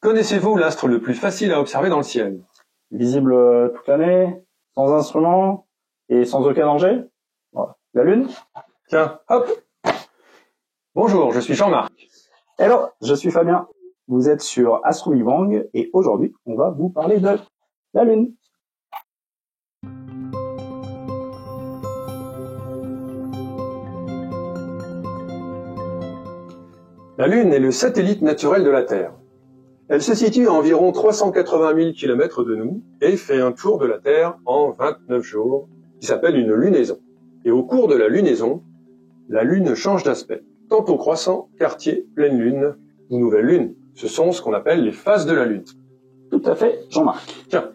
Connaissez-vous l'astre le plus facile à observer dans le ciel? Visible toute l'année, sans instrument et sans aucun danger. Voilà. La Lune. Tiens, hop! Bonjour, je suis Jean-Marc. Hello, je suis Fabien. Vous êtes sur Astro Big Bang et aujourd'hui, on va vous parler de la Lune. La Lune est le satellite naturel de la Terre. Elle se situe à environ 380 000 km de nous et fait un tour de la Terre en 29 jours, qui s'appelle une lunaison. Et au cours de la lunaison, la Lune change d'aspect. Tantôt croissant, quartier, pleine Lune ou nouvelle Lune. Ce sont ce qu'on appelle les phases de la Lune. Tout à fait, Jean-Marc. Tiens.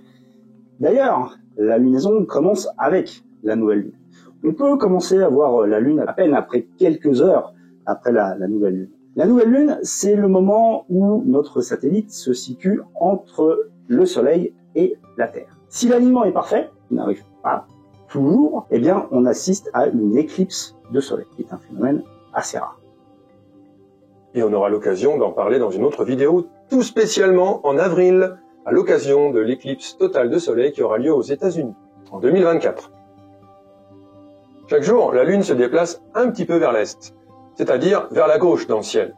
D'ailleurs, la lunaison commence avec la nouvelle Lune. On peut commencer à voir la Lune à peine après quelques heures après la nouvelle Lune. La nouvelle Lune, c'est le moment où notre satellite se situe entre le Soleil et la Terre. Si l'alignement est parfait, il n'arrive pas toujours, eh bien, on assiste à une éclipse de Soleil, qui est un phénomène assez rare. Et on aura l'occasion d'en parler dans une autre vidéo, tout spécialement en avril, à l'occasion de l'éclipse totale de Soleil qui aura lieu aux États-Unis, en 2024. Chaque jour, la Lune se déplace un petit peu vers l'est, c'est-à-dire vers la gauche dans le ciel,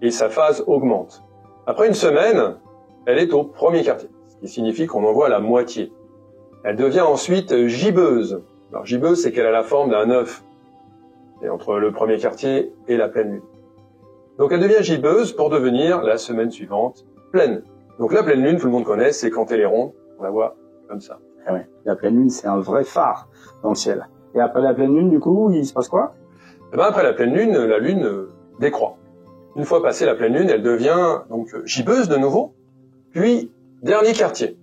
et sa phase augmente. Après une semaine, elle est au premier quartier, ce qui signifie qu'on en voit la moitié. Elle devient ensuite gibbeuse. Alors gibbeuse, c'est qu'elle a la forme d'un œuf, et entre le premier quartier et la pleine Lune. Donc elle devient gibbeuse pour devenir, la semaine suivante, pleine. Donc la pleine Lune, tout le monde connaît, c'est quand elle est ronde, on la voit comme ça. Ah ouais, la pleine Lune, c'est un vrai phare dans le ciel. Et après la pleine Lune, du coup, il se passe quoi? Et ben après la pleine Lune, la Lune décroît. Une fois passée la pleine Lune, elle devient donc gibbeuse de nouveau, puis dernier quartier,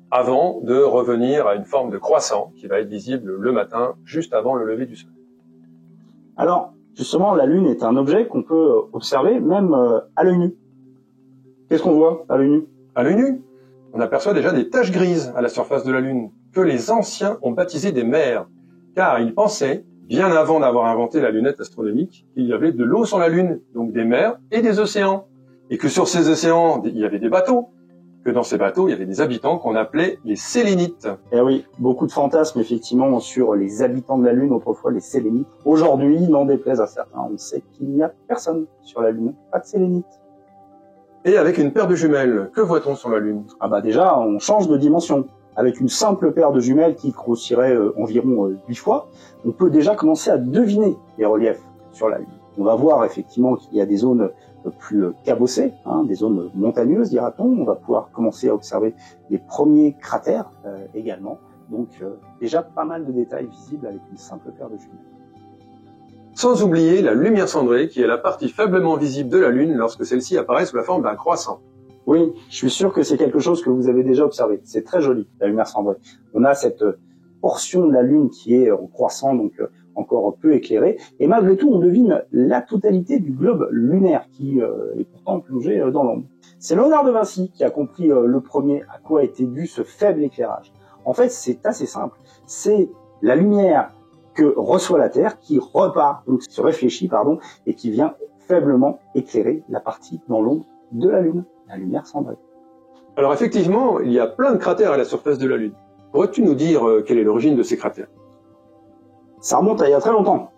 avant de revenir à une forme de croissant qui va être visible le matin, juste avant le lever du soleil. Alors, justement, la Lune est un objet qu'on peut observer même à l'œil nu. Qu'est-ce qu'on voit à l'œil nu? À l'œil nu, on aperçoit déjà des taches grises à la surface de la Lune, que les anciens ont baptisées des mers, car ils pensaient, bien avant d'avoir inventé la lunette astronomique, qu'il y avait de l'eau sur la Lune, donc des mers et des océans. Et que sur ces océans, il y avait des bateaux, que dans ces bateaux, il y avait des habitants qu'on appelait les Sélénites. Eh oui, beaucoup de fantasmes effectivement sur les habitants de la Lune, autrefois les Sélénites. Aujourd'hui, n'en déplaise à certains, on sait qu'il n'y a personne sur la Lune, pas de Sélénites. Et avec une paire de jumelles, que voit-on sur la Lune? Ah bah déjà, on change de dimension. Avec une simple paire de jumelles qui grossirait environ 8 fois, on peut déjà commencer à deviner les reliefs sur la Lune. On va voir effectivement qu'il y a des zones plus cabossées, des zones montagneuses, dira-t-on. On va pouvoir commencer à observer les premiers cratères également. Donc déjà pas mal de détails visibles avec une simple paire de jumelles. Sans oublier la lumière cendrée, qui est la partie faiblement visible de la Lune lorsque celle-ci apparaît sous la forme d'un croissant. Oui, je suis sûr que c'est quelque chose que vous avez déjà observé. C'est très joli, la lumière cendrée. On a cette portion de la Lune qui est en croissant, donc encore peu éclairée. Et malgré tout, on devine la totalité du globe lunaire qui est pourtant plongé dans l'ombre. C'est Léonard de Vinci qui a compris le premier à quoi était dû ce faible éclairage. En fait, c'est assez simple. C'est la lumière que reçoit la Terre qui repart, donc se réfléchit, et qui vient faiblement éclairer la partie dans l'ombre de la Lune. La lumière cendrée. Alors effectivement, il y a plein de cratères à la surface de la Lune. Pourrais-tu nous dire quelle est l'origine de ces cratères? Ça remonte à il y a très longtemps.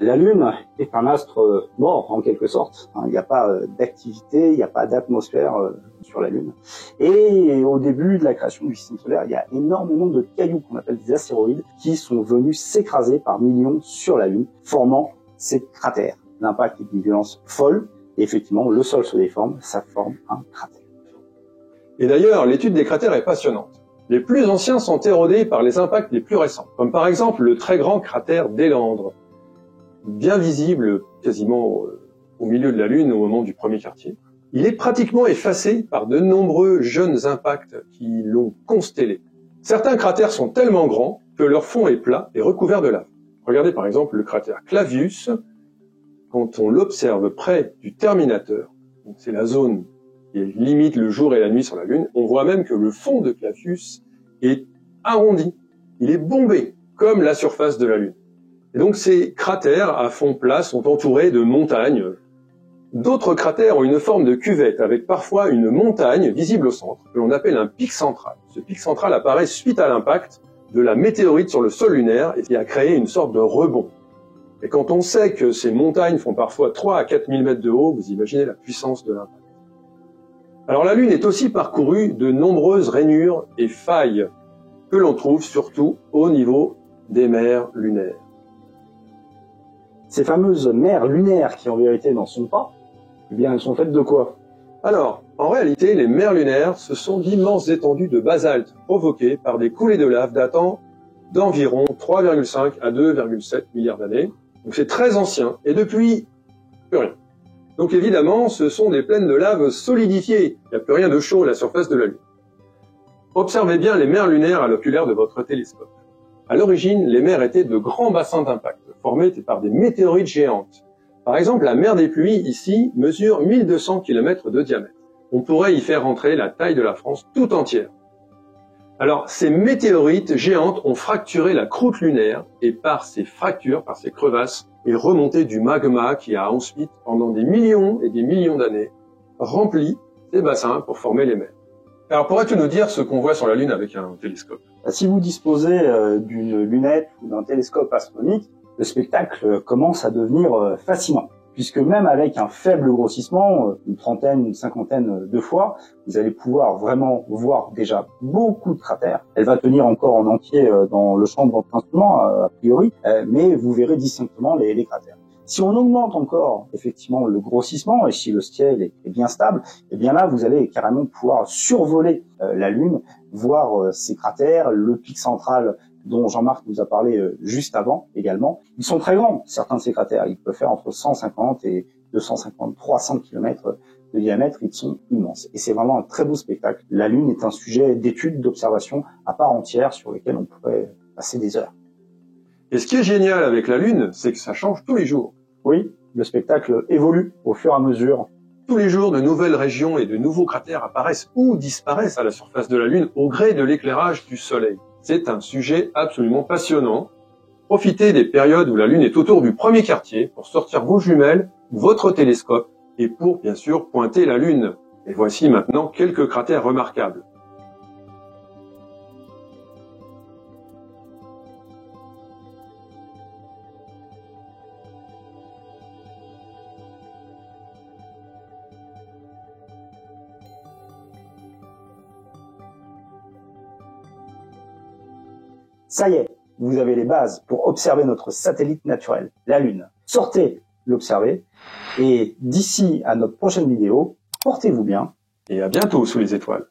La Lune est un astre mort, en quelque sorte. Il n'y a pas d'activité, il n'y a pas d'atmosphère sur la Lune. Et au début de la création du système solaire, il y a énormément de cailloux qu'on appelle des astéroïdes qui sont venus s'écraser par millions sur la Lune, formant ces cratères. L'impact est d'une violence folle. Et effectivement, le sol se déforme, ça forme un cratère. Et d'ailleurs, l'étude des cratères est passionnante. Les plus anciens sont érodés par les impacts les plus récents, comme par exemple le très grand cratère Deslandres, bien visible quasiment au milieu de la Lune au moment du premier quartier. Il est pratiquement effacé par de nombreux jeunes impacts qui l'ont constellé. Certains cratères sont tellement grands que leur fond est plat et recouvert de lave. Regardez par exemple le cratère Clavius. Quand on l'observe près du terminateur, c'est la zone qui limite le jour et la nuit sur la Lune, on voit même que le fond de Clavius est arrondi. Il est bombé, comme la surface de la Lune. Et donc ces cratères à fond plat sont entourés de montagnes D'autres cratères ont une forme de cuvette avec parfois une montagne visible au centre que l'on appelle un pic central. Ce pic central apparaît suite à l'impact de la météorite sur le sol lunaire et qui a créé une sorte de rebond. Et quand on sait que ces montagnes font parfois 3 à 4 000 mètres de haut, vous imaginez la puissance de l'impact. Alors la Lune est aussi parcourue de nombreuses rainures et failles que l'on trouve surtout au niveau des mers lunaires. Ces fameuses mers lunaires qui en vérité n'en sont pas, eh bien elles sont faites de quoi? Alors, en réalité, les mers lunaires, ce sont d'immenses étendues de basalte provoquées par des coulées de lave datant d'environ 3,5 à 2,7 milliards d'années. Donc c'est très ancien, et depuis, plus rien. Donc évidemment, ce sont des plaines de lave solidifiées. Il n'y a plus rien de chaud à la surface de la Lune. Observez bien les mers lunaires à l'oculaire de votre télescope. À l'origine, les mers étaient de grands bassins d'impact, formés par des météorites géantes. Par exemple, la mer des pluies, ici, mesure 1200 km de diamètre. On pourrait y faire rentrer la taille de la France tout entière. Alors, ces météorites géantes ont fracturé la croûte lunaire, et par ces fractures, par ces crevasses, est remonté du magma qui a ensuite, pendant des millions et des millions d'années, rempli ces bassins pour former les mers. Alors, pourrais-tu nous dire ce qu'on voit sur la Lune avec un télescope? Si vous disposez d'une lunette ou d'un télescope astronomique, le spectacle commence à devenir fascinant. Puisque même avec un faible grossissement, une trentaine, une cinquantaine de fois, vous allez pouvoir vraiment voir déjà beaucoup de cratères. Elle va tenir encore en entier dans le champ de votre instrument, a priori, mais vous verrez distinctement les cratères. Si on augmente encore effectivement le grossissement, et si le ciel est bien stable, eh bien là, vous allez carrément pouvoir survoler la Lune, voir ces cratères, le pic central dont Jean-Marc nous a parlé juste avant également. Ils sont très grands, certains de ces cratères. Ils peuvent faire entre 150 et 250, 300 km de diamètre. Ils sont immenses. Et c'est vraiment un très beau spectacle. La Lune est un sujet d'étude, d'observation à part entière sur lequel on pourrait passer des heures. Et ce qui est génial avec la Lune, c'est que ça change tous les jours. Oui, le spectacle évolue au fur et à mesure. Tous les jours, de nouvelles régions et de nouveaux cratères apparaissent ou disparaissent à la surface de la Lune au gré de l'éclairage du Soleil. C'est un sujet absolument passionnant. Profitez des périodes où la Lune est autour du premier quartier pour sortir vos jumelles, votre télescope, et pour, bien sûr, pointer la Lune. Et voici maintenant quelques cratères remarquables. Ça y est, vous avez les bases pour observer notre satellite naturel, la Lune. Sortez l'observer, et d'ici à notre prochaine vidéo, portez-vous bien. Et à bientôt sous les étoiles.